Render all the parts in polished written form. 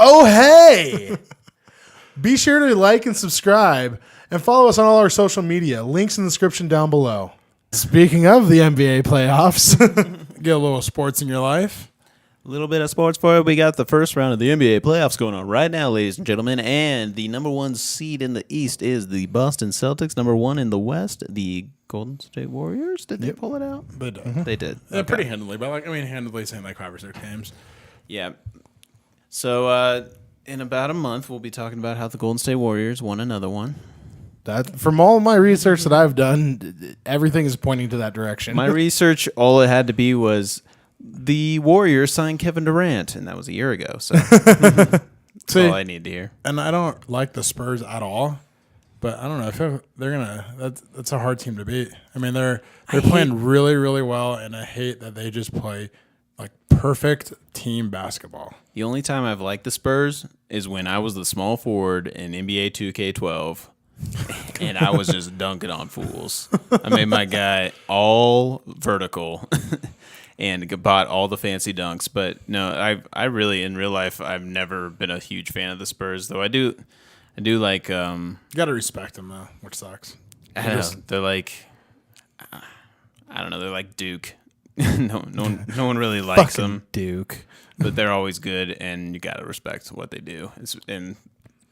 Oh, hey! Be sure to like and subscribe and follow us on all our social media. Links in the description down below. Speaking of the NBA playoffs, Get a little sports in your life. A little bit of sports for you. We got the first round of the NBA playoffs going on right now, ladies and gentlemen. And the number one seed in the East is the Boston Celtics. Number one in the West, the Golden State Warriors. Did they pull it out? They did. They did. Yeah, pretty handily, but handily saying like 5 or 6 games. Yeah. So in about a month, we'll be talking about how the Golden State Warriors won another one. that from all my research that I've done, everything is pointing to that direction. My research, all it had to be was the Warriors signed Kevin Durant, and that was a year ago. So that's See, all I need to hear. and I don't like the Spurs at all, but I don't know if they're gonna. That's a hard team to beat. I mean, they're playing really, really well, and I hate that they just play like perfect team basketball. The only time I've liked the Spurs is when I was the small forward in NBA 2K12, and I was just dunking on fools. I made my guy all vertical and bought all the fancy dunks. But no, I really, in real life, I've never been a huge fan of the Spurs, though I do like, You got to respect them though, which sucks. I don't know, they're like, I don't know, they're like Duke. no one really likes them. Duke. But they're always good, and you got to respect what they do. And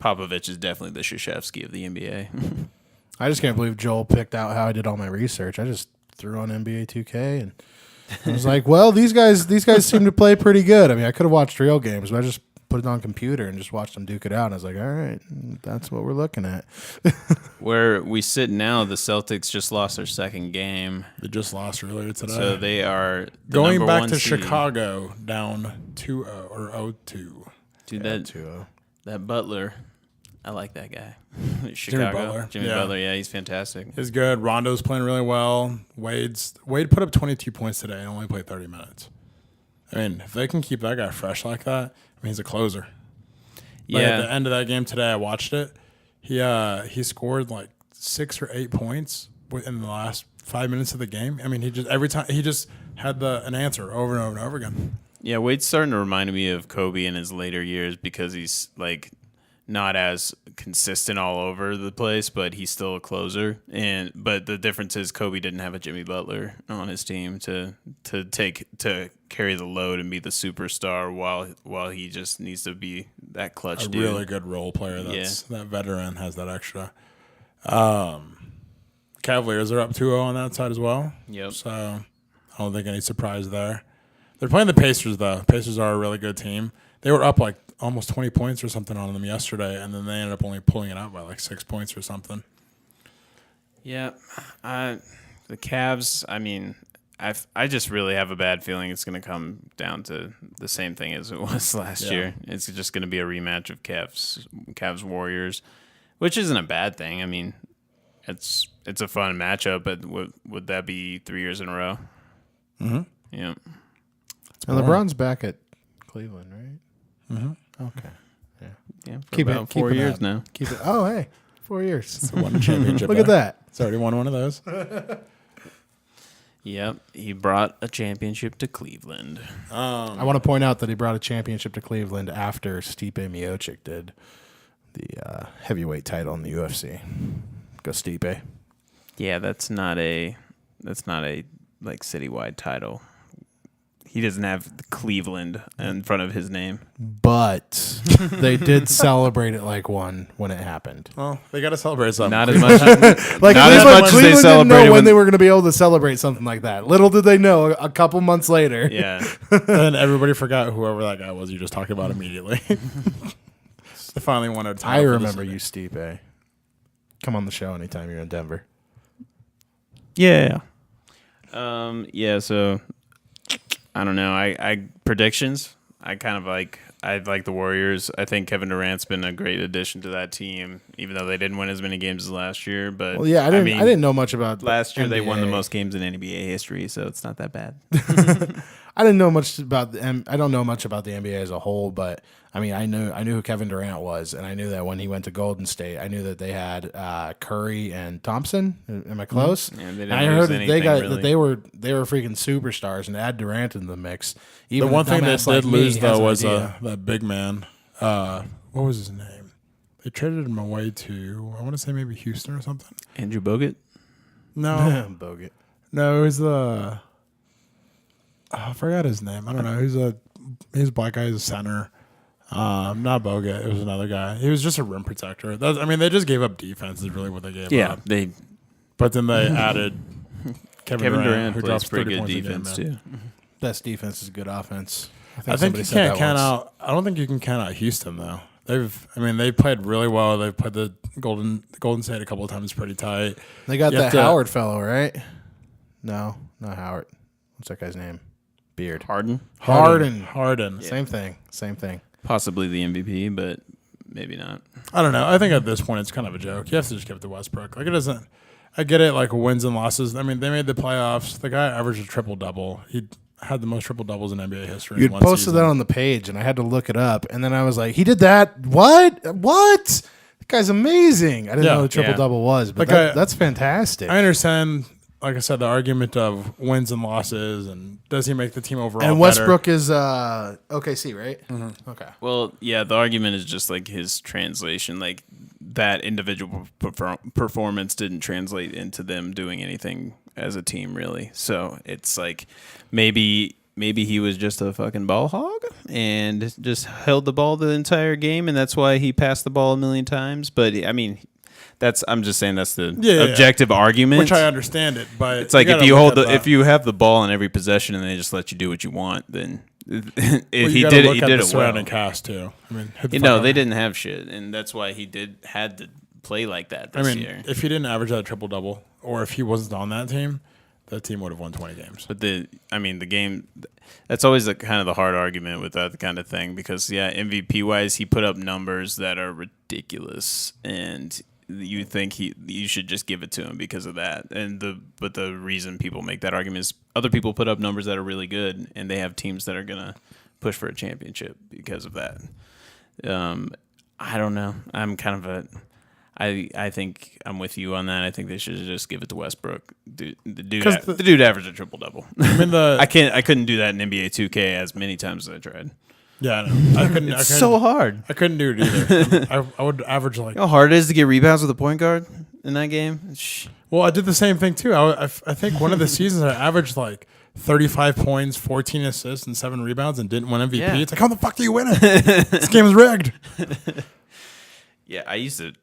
Popovich is definitely the Krzyzewski of the NBA. I just can't believe Joel picked out how I did all my research. I just threw on NBA 2K and I was like, well, these guys seem to play pretty good. I mean, I could have watched real games, but I just put it on computer and just watched them duke it out. And I was like, all right, that's what we're looking at. Where we sit now, the Celtics just lost their second game, They just lost earlier today. so they are the going number back one to seed. Chicago down 2-0 or 0-2. Dude, Yeah, that 2-0. that Butler, I like that guy. Chicago, Butler. Jimmy Yeah. Butler, yeah, he's fantastic. He's good. Rondo's playing really well. Wade put up 22 points today and only played 30 minutes. I mean, if they can keep that guy fresh like that, I mean, he's a closer. Like at the Yeah, end of that game today, I watched it. He scored like 6 or 8 points in the last 5 minutes of the game. I mean, he just had an answer over and over and over again. yeah. Wade's starting to remind me of Kobe in his later years because he's like not as consistent all over the place, but he's still a closer. But the difference is Kobe didn't have a Jimmy Butler on his team to carry the load and be the superstar while he just needs to be that clutch A dude. really good role player. That veteran has that extra. Cavaliers are up 2-0 on that side as well. Yep. So I don't think any surprise there. They're playing the Pacers though. Pacers are a really good team. They were up like almost 20 points or something on them yesterday, and then they ended up only pulling it out by like 6 points or something. Yeah, the Cavs. I mean, I just really have a bad feeling it's going to come down to the same thing as it was last year. It's just going to be a rematch of Cavs Warriors, which isn't a bad thing. I mean, it's a fun matchup, but would that be 3 years in a row? Mm-hmm. Yeah. And LeBron's back at Cleveland, right? Mm-hmm. Okay. Yeah. For Keep it- about keep 4 it years up. now. Keep it. Oh, hey, 4 years. Won a championship. Look at that. It's already won one of those. Yep. He brought a championship to Cleveland. I want to point out that he brought a championship to Cleveland after Stipe Miocic did the heavyweight title in the UFC. Go Stipe. Yeah, that's not a like citywide title. He doesn't have Cleveland in front of his name. But they did celebrate it like one when it happened. Well, they got to celebrate something. Not as much. Like Not as much as they Cleveland didn't celebrated know when when- they were going to be able to celebrate something like that. Little did they know, a couple months later. Yeah. And everybody forgot whoever that guy was you just talked about immediately. They finally won a title. I for remember this- you, Stipe. Come on the show anytime you're in Denver. Yeah. Yeah. So I don't know. I predictions. I like the Warriors. I think Kevin Durant's been a great addition to that team, even though they didn't win as many games as last year. But Well, yeah, I didn't know much about last year. They won the NBA. most games in NBA history, so it's not that bad. I didn't know much about I don't know much about the NBA as a whole, but I mean, I knew who Kevin Durant was, and I knew that when he went to Golden State, I knew that they had Curry and Thompson. Am I close? Yeah, they didn't And I lose heard that anything, really. that they were freaking superstars, and add Durant in the mix. The Even one a thing they dumbass like did me lose has though an was idea. that big man, what was his name? They traded him away to, I want to say maybe Houston or something. Andrew Bogut. No, Bogut. no, it was the. I forgot his name. I don't know. He's a black guy. He's a center. Not Bogut. It was another guy. He was just a rim protector. I mean, they just gave up defense. Is really what they gave up. They But then they added Kevin Durant, who plays drops pretty 30 good points a game, defense man. too. Best defense is good offense. I think somebody you said can't that count once. out. I don't think you can count out Houston though. They played really well. They've played the Golden State a couple of times pretty tight. They got You the have to- Howard fellow, right? No, not Howard. What's that guy's name? Beard. Harden, Harden. Same thing. possibly the MVP, but maybe not. I don't know. I think at this point it's kind of a joke. You have to just give it to Westbrook. Like it doesn't. I get it. Like wins and losses. I mean, they made the playoffs. The guy averaged a triple double. He had the most triple doubles in NBA history. in You'd one posted season. that on the page, and I had to look it up. And then I was like, he did that? What? That guy's amazing. I didn't Yeah. know the triple-double was, but Like that's fantastic. I understand. Like I said, the argument of wins and losses, and does he make the team overall? And better? Westbrook is OKC, right? Mm-hmm. Okay. Well, yeah, the argument is just like his translation, like that individual performance didn't translate into them doing anything as a team, really. So it's like maybe he was just a fucking ball hog and just held the ball the entire game, and that's why he passed the ball a million times. But I mean, I'm just saying that's the objective argument. which I understand it, but It's like if gotta you look at if you have the ball in every possession and they just let you do what you want, then if he you did gotta it, he look at did the it well. surrounding cast too. I mean, hit the You know, fuck they out. didn't have shit, and that's why he had to play like that I this mean, year. if he didn't average that triple double, or if he wasn't on that team would have won 20 games. But the game, that's always the kind of the hard argument with that kind of thing because MVP wise, he put up numbers that are ridiculous, and you think you should just give it to him because of that. But the reason people make that argument is other people put up numbers that are really good, and they have teams that are gonna push for a championship because of that. I don't know. I'm kind of I think I'm with you on that. I think they should just give it to Westbrook. The dude averaged a triple double. I mean, I couldn't do that in NBA 2K as many times as I tried. yeah, I know. I couldn't. It's so hard. I couldn't do it either. I would average like. You know how hard it is to get rebounds with a point guard in that game? Well, I did the same thing too. I think one of the seasons I averaged like 35 points, 14 assists, and 7 rebounds, and didn't win MVP. Yeah. It's like, how the fuck do you win it? This game is rigged. Yeah, I used to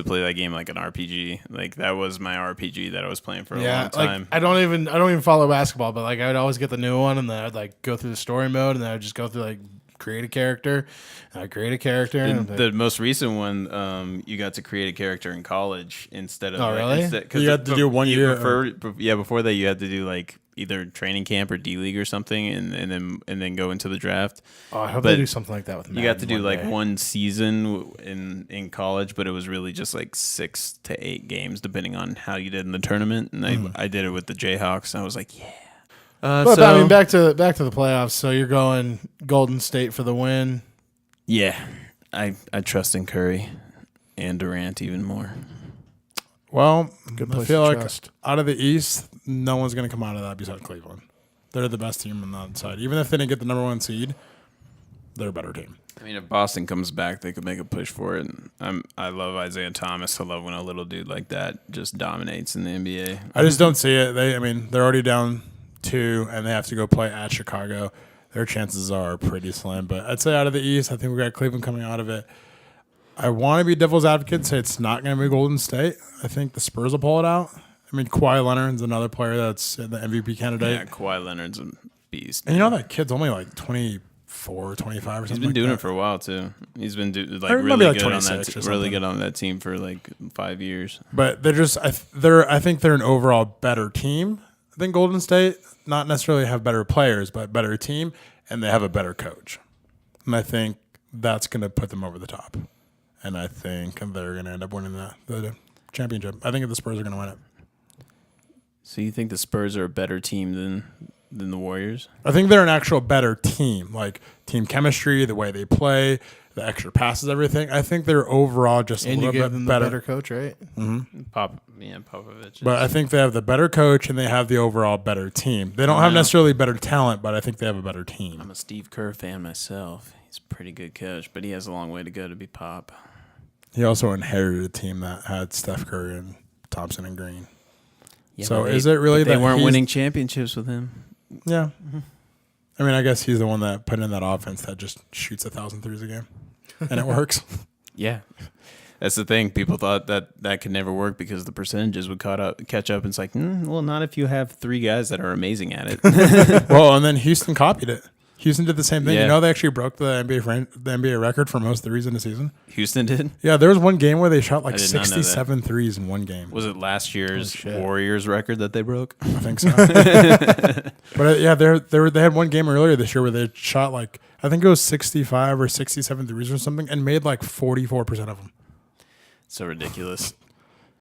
play that game like an RPG. Like that was my RPG that I was playing for a long Like time. I don't even follow basketball, but like I would always get the new one, and then I'd like go through the story mode, and then I'd just go through like create a character, and I'd create a character. And The most recent one, you got to create a character in college instead of. Oh, really? Cause You had to do 1 year. Before that, you had to do like either training camp or D League or something, and then go into the draft. oh, I hope but they do something like that with You got to Madden do one like day. one season in college, but it was really just like 6 to 8 games depending on how you did in the tournament. And I did it with the Jayhawks, and I was like, yeah. But I mean, back to the playoffs. So you're going Golden State for the win. Yeah, I trust in Curry and Durant even more. Well, Good I place feel to like trust. out of the East, no one's going to come out of that besides Cleveland. They're the best team on that side. Even if they didn't get the number 1 seed, they're a better team. I mean, if Boston comes back, they could make a push for it. I love Isaiah Thomas. I love when a little dude like that just dominates in the NBA. I just don't see it. They're already down 2, and they have to go play at Chicago. Their chances are pretty slim. But I'd say out of the East, I think we got Cleveland coming out of it. I want to be devil's advocate and say it's not going to be Golden State. I think the Spurs will pull it out. I mean, Kawhi Leonard's another player that's the MVP candidate. Yeah, Kawhi Leonard's a beast. And you know that kid's only like 24, 25 or something. He's been like doing that. it for a while too. He's been Or really maybe like good on 26 or that. Really something. good on that team for like 5 years. But they're just I think they're an overall better team than Golden State. Not necessarily have better players, but better team, and they have a better coach. And I think that's going to put them over the top. And I think they're going to end up winning the championship. I think the Spurs are going to win it. So you think the Spurs are a better team than the Warriors? I think they're an actual better team, like team chemistry, the way they play, the extra passes, everything. I think they're overall just And a you little gave bit them better. the better coach, right? Popovich. But I think they have the better coach and they have the overall better team. They don't have necessarily better talent, but I think they have a better team. I'm a Steve Kerr fan myself. He's a pretty good coach, but he has a long way to go to be Pop. He also inherited a team that had Steph Curry and Thompson and Green. Yeah, So but is it really they that weren't he's- winning championships with him? Yeah. I mean, I guess he's the one that put in that offense that just shoots 1,000 threes a game, and it works. Yeah. That's the thing. People thought that could never work because the percentages would catch up. And it's like, well, not if you have three guys that are amazing at it. Well, and then Houston copied it. Houston did the same thing. Yeah. You know, they actually broke the NBA record for most threes in the season. Houston did. Yeah, there was one game where they shot like I did not know that. 67 threes in one game. Was it last year's Oh, shit. Warriors record that they broke? I think so. But yeah, they had one game earlier this year where they shot like, I think it was 65 or 67 threes or something, and made like 44% of them. So ridiculous.